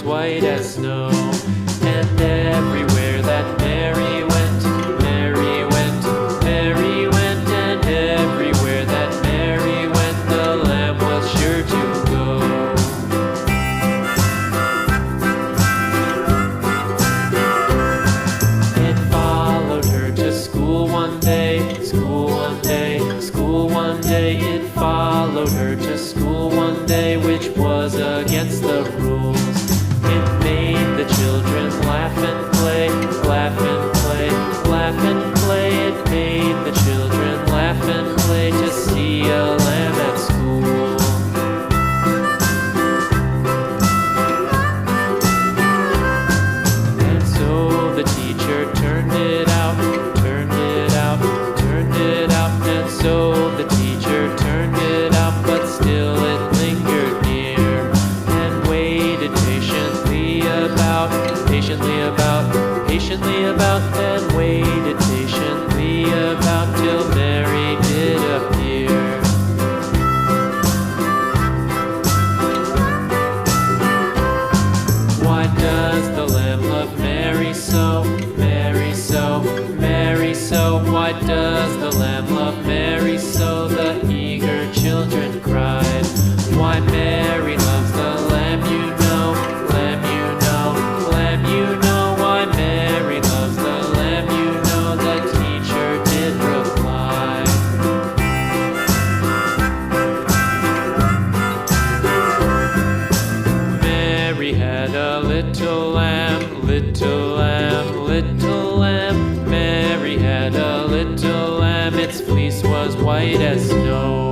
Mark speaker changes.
Speaker 1: white as snow. And everywhere that Mary went, Mary went, Mary went, and everywhere that Mary went, the lamb was sure to go. It followed her to school one day, school one day, school one day. It followed her to school one day, which was against the rules. It made the children laugh and play, laugh and play, laugh and play. It made the children laugh and play to see a lamb at school. And so the teacher turned it out, turned it out, turned it out. And so the teacher turned it out, but still it lingered near and waited patiently about, and waited patiently about till Mary did appear. Why does the lamb love Mary so, Mary so, Mary so? Why does the lamb love Mary so? The eager children cried. Why Mary loves the lamb, you know, lamb, you know, lamb, you know. Why Mary loves the lamb, you know, the teacher did reply. Mary had a little lamb, little lamb, little lamb. Mary had a little lamb, its fleece was white as snow.